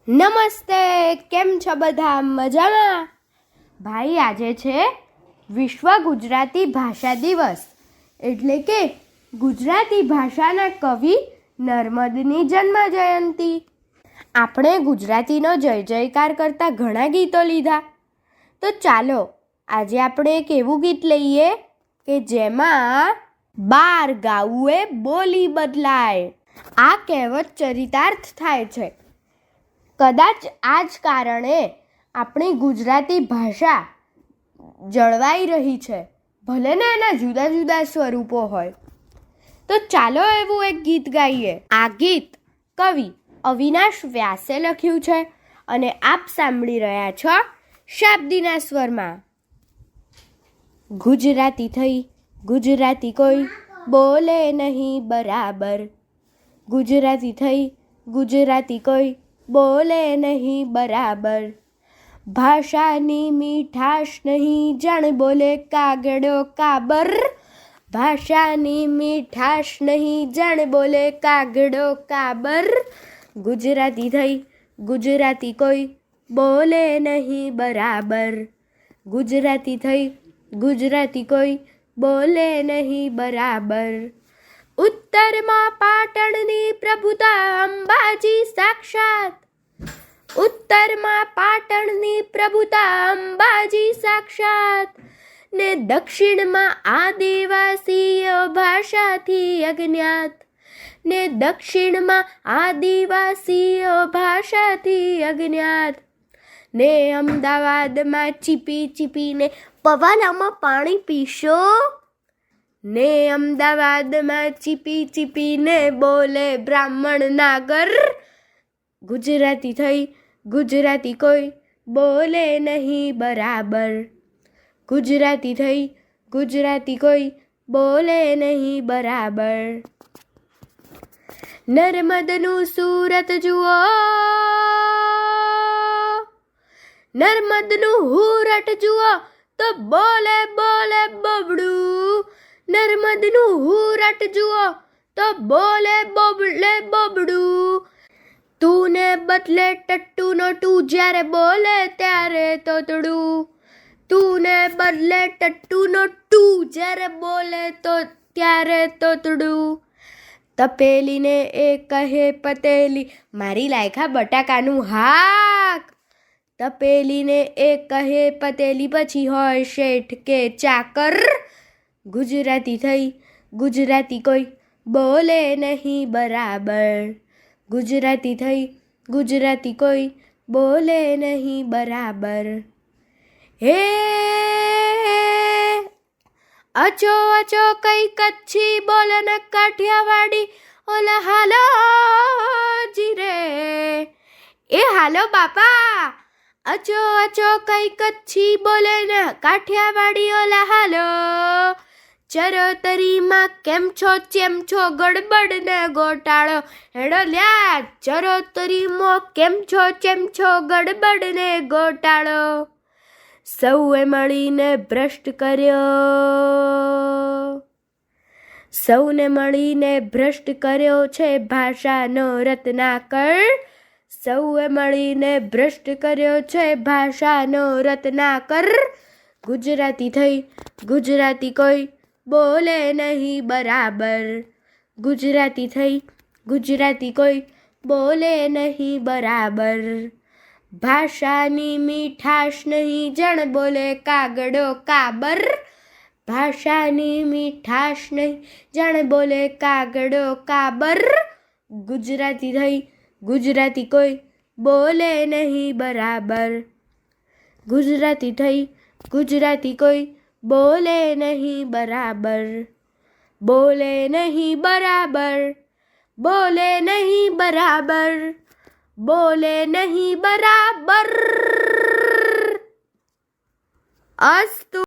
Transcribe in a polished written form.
નમસ્તે, કેમ છો બધા? મજામાં? ભાઈ, આજે છે વિશ્વ ગુજરાતી ભાષા દિવસ, એટલે કે ગુજરાતી ભાષાના કવિ નર્મદની જન્મ જયંતિ. આપણે ગુજરાતીનો જય જયકાર કરતા ઘણા ગીતો લીધા, તો ચાલો આજે આપણે એક એવું ગીત લઈએ કે જેમાં 12 ગાઉએ બોલી બદલાય. આ કહેવત ચરિતાર્થ થાય છે. કદાચ આ જ કારણે આપણી ગુજરાતી ભાષા જળવાઈ રહી છે, ભલે ને એના જુદા જુદા સ્વરૂપો હોય. તો ચાલો એવું એક ગીત ગાઈએ. આ ગીત કવિ અવિનાશ વ્યાસે લખ્યું છે અને આપ સાંભળી રહ્યા છો શાબ્દીના સ્વરમાં. ગુજરાતી થઈ ગુજરાતી કોઈ બોલે નહીં બરાબર. ગુજરાતી થઈ ગુજરાતી કોઈ બોલે નહીં બરાબર. ભાષાની મીઠાશ નહીં જાણ બોલે કાગડો કાબર. ભાષાની મીઠાશ નહીં જાણ બોલે કાગડો કાબર. ગુજરાતી થઈ ગુજરાતી કોઈ બોલે નહીં બરાબર. ગુજરાતી થઈ ગુજરાતી કોઈ બોલે નહીં બરાબર. ઉત્તરમાં પાટણની પ્રભુતા અંબાજી સાક્ષાત. ઉત્તરમાં પાટણની પ્રભુતા અંબાજી સાક્ષાત. ને દક્ષિણમાં આદિવાસીઓ ભાષાથી અજ્ઞાત. ને દક્ષિણમાં આદિવાસીઓ ભાષાથી અજ્ઞાત. ને અમદાવાદમાં ચીપી ચીપીને પવાલામાં પાણી પીશો. ને અમદાવાદમાં ચીપી ચીપીને બોલે બ્રાહ્મણ નાગર. ગુજરાતી થઈ ગુજરાતી કોઈ બોલે નહીં બરાબર. ગુજરાતી થઈ ગુજરાતી કોઈ બોલે નહીં બરાબર. નર્મદનું સુરત જુઓ, નર્મદનું હુરટ જુઓ તો બોલે બોલે બબડું. નર્મદનું હુરટ જુઓ તો બોલે બોલે બબડું. તું ને બદલે ટટ્ટુનો તું જ્યારે બોલે ત્યારે તોતડું. તું ને બદલે ટટ્ટુનો તું જ્યારે બોલે તો ત્યારે તોતડું. તપેલીને એ કહે પતેલી મારી લાયખા બટાકાનું હાક. તપેલીને એ કહે પતેલી પછી હોય શેઠ કે ચાકર. ગુજરાતી થઈ ગુજરાતી કોઈ બોલે નહીં બરાબર. ગુજરાતી થઈ ગુજરાતી કોઈ બોલે નહીં બરાબર. હે અચો અચો કઈ કચ્છી બોલે ને કાઠિયાવાડી ઓલા હાલો જીરે. એ હાલો બાપા. અચો અચો કઈ કચ્છી બોલે ને કાઠિયાવાડી ઓલા હાલો. ચરોતરીમાં કેમ છો ચેમ છો ગડબડ ને ગોટાળો. હેડો લ્યા ચરોતરીમાં કેમ છો ચેમ છો ગડબડ ને ગોટાળો. સૌએ મળીને ભ્રષ્ટ કર્યો. સૌને મળીને ભ્રષ્ટ કર્યો છે ભાષાનો રત્નાકર. સૌએ મળીને ભ્રષ્ટ કર્યો છે ભાષાનો રત્નાકર. ગુજરાતી થઈ ગુજરાતી કોઈ બોલે નહીં બરાબર. ગુજરાતી થઈ ગુજરાતી કોઈ બોલે નહીં બરાબર. ભાષાની મીઠાશ નહીં જણ બોલે કાગડો કાબર. ભાષાની મીઠાશ નહીં જણ બોલે કાગડો કાબર. ગુજરાતી થઈ ગુજરાતી કોઈ બોલે નહીં બરાબર. ગુજરાતી થઈ ગુજરાતી કોઈ બોલે નહીં બરાબર. બોલે નહીં બરાબર. બોલે નહીં બરાબર. બોલે નહીં બરાબર. અસ્તુ.